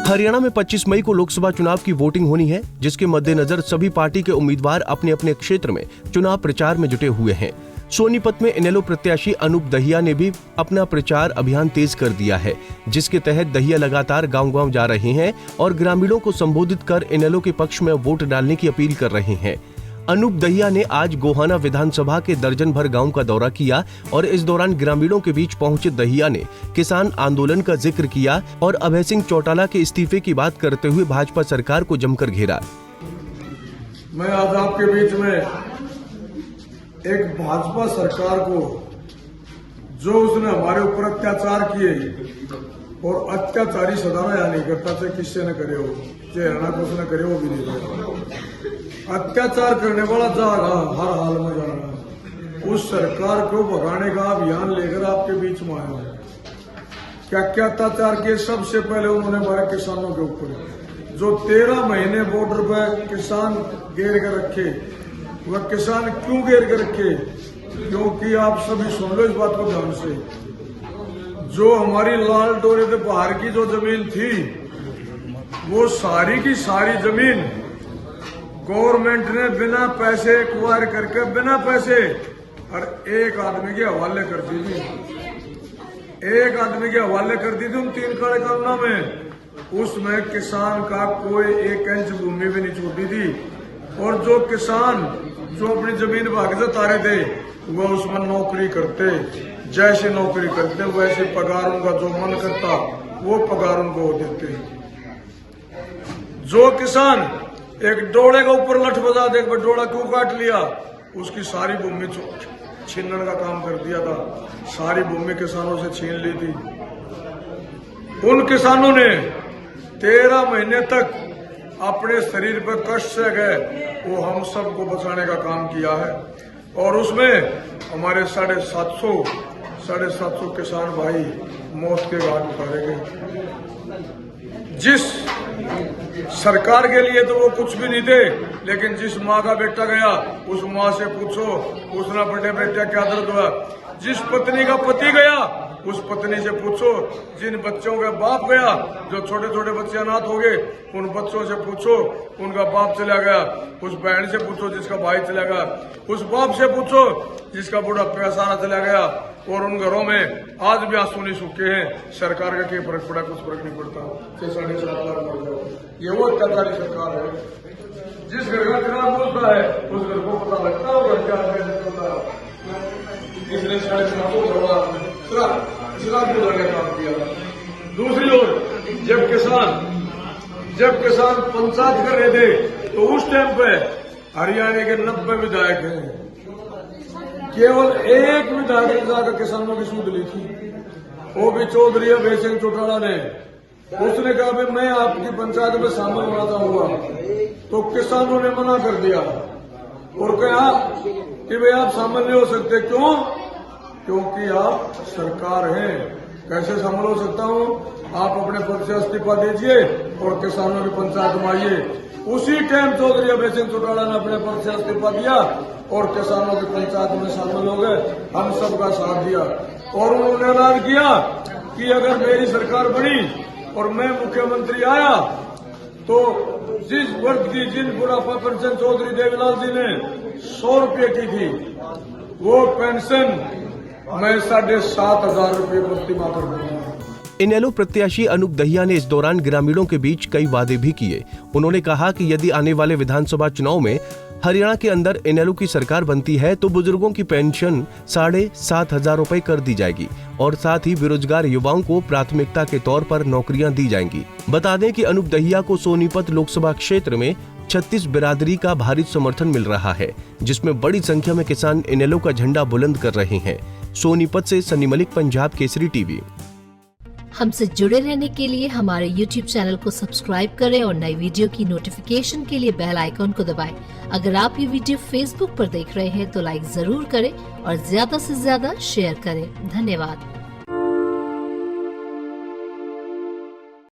हरियाणा में 25 मई को लोकसभा चुनाव की वोटिंग होनी है, जिसके मद्देनजर सभी पार्टी के उम्मीदवार अपने अपने क्षेत्र में चुनाव प्रचार में जुटे हुए हैं। सोनीपत में इनेलो प्रत्याशी अनूप दहिया ने भी अपना प्रचार अभियान तेज कर दिया है, जिसके तहत दहिया लगातार गांव-गांव जा रहे हैं और ग्रामीणों को संबोधित कर इनेलो के पक्ष में वोट डालने की अपील कर रहे हैं। अनूप दहिया ने आज गोहाना विधानसभा के दर्जन भर गांव का दौरा किया और इस दौरान ग्रामीणों के बीच पहुंचे दहिया ने किसान आंदोलन का जिक्र किया और अभय सिंह चौटाला के इस्तीफे की बात करते हुए भाजपा सरकार को जमकर घेरा। मैं आज आपके बीच में एक भाजपा सरकार को, जो उसने हमारे ऊपर अत्याचार किए और अत्याचारी सदाना या नहीं करता, चाहे किससे न करे हो, चाहे हरियाणा को उसने करे वो भी नहीं करेगा। अत्याचार करने वाला जा रहा, हर हाल में जा रहा। उस सरकार को भगाने का अभियान लेकर आपके बीच में आया है। क्या क्या अत्याचार किए? सबसे पहले उन्होंने हमारे किसानों के ऊपर जो 13 महीने बॉर्डर पर किसान घेर कर रखे, वह किसान क्यों घेर कर रखे? क्योंकि आप सभी सुन लो इस बात को ध्यान से, जो हमारी लाल डोरे से बाहर की जो जमीन थी, वो सारी की सारी जमीन गवर्नमेंट ने बिना पैसे एक्वायर करके, बिना पैसे और एक आदमी के हवाले कर दी थी। एक आदमी के हवाले कर दी थी उन 3 काले कानूनों में। उसमें किसान का कोई 1 इंच भूमि भी नहीं छूटी थी और जो किसान जो अपनी जमीन भाग जता रहे थे, वह उसमें नौकरी करते, जैसे नौकरी करते वैसे पगार उनका जो मन करता वो पगार उनको देते। जो किसान एक डोले के ऊपर लठ बजा दे, डोला क्यों काट लिया, उसकी सारी भूमि छीनने का काम कर दिया था। सारी भूमि किसानों से छीन ली थी। उन किसानों ने 13 महीने तक अपने शरीर पर कष्ट से गए, वो हम सबको बचाने का काम किया है और उसमें हमारे 750 किसान भाई मौत के घाट उतारे गए। जिस सरकार के लिए तो वो कुछ भी नहीं थे, लेकिन जिस माँ का बेटा गया उस माँ से पूछो उसने बड़े बेटा क्या दर्द हुआ। जिस पत्नी का पति गया उस पत्नी से पूछो। जिन बच्चों का बाप गया, जो छोटे छोटे बच्चे अनाथ हो गए, उन बच्चों से पूछो उनका बाप चला गया। उस बहन से पूछो जिसका भाई चला गया। उस बाप से पूछो जिसका बूढ़ा पैसा चला गया। और उन घरों में आज भी आंसू नहीं सूखे हैं। सरकार का क्या फर्क पड़ा? कुछ फर्क नहीं पड़ता। 6.5 लाख मर जाओ। ये वो अत्याचारी सरकार है। जिस घर का चुनाव बोलता है उस घर को पता लगता होगा क्या होता है। इसने 7.5 काम किया। दूसरी ओर जब किसान पंचायत कर रहे थे, तो उस टाइम पे हरियाणा के 90 विधायक हैं, केवल एक विधायक ने जाकर किसानों की सूद ली थी, वो भी चौधरी अभय सिंह चौटाला ने। उसने कहा भाई मैं आपकी पंचायत में शामिल होना चाहूंगा, तो किसानों ने मना कर दिया और कहा कि भाई आप शामिल नहीं हो सकते। क्यों? क्योंकि आप सरकार हैं। कैसे शामिल हो सकता हूं? आप अपने पद से इस्तीफा दीजिए और किसानों की पंचायत में आइए। उसी टाइम चौधरी अभय सिंह चौटाला ने अपने पद से इस्तीफा दिया और किसानों की पंचायत में शामिल हो गए। हम सबका साथ दिया और उन्होंने ऐलान किया कि अगर मेरी सरकार बनी और मैं मुख्यमंत्री आया, तो जिस वर्ग की जिन बुढ़ापा पेंशन चौधरी देवीलाल जी ने 100 रुपये की थी, वो पेंशन मैं 7,500 रुपये प्रति माह कर दूंगा। इनेलो प्रत्याशी अनूप दहिया ने इस दौरान ग्रामीणों के बीच कई वादे भी किए। उन्होंने कहा कि यदि आने वाले विधानसभा चुनाव में हरियाणा के अंदर इनेलो की सरकार बनती है, तो बुजुर्गों की पेंशन 7,500 रुपए कर दी जाएगी और साथ ही बेरोजगार युवाओं को प्राथमिकता के तौर पर नौकरियां दी जाएंगी। बता दें कि अनूप दहिया को सोनीपत लोकसभा क्षेत्र में 36 बिरादरी का भारी समर्थन मिल रहा है, जिसमें बड़ी संख्या में किसान इनेलो का झंडा बुलंद कर रहे हैं। सोनीपत से सनी मलिक, पंजाब केसरी टीवी। हमसे जुड़े रहने के लिए हमारे YouTube चैनल को सब्सक्राइब करें और नई वीडियो की नोटिफिकेशन के लिए बेल आइकॉन को दबाएं। अगर आप ये वीडियो Facebook पर देख रहे हैं तो लाइक जरूर करें और ज्यादा से ज्यादा शेयर करें। धन्यवाद।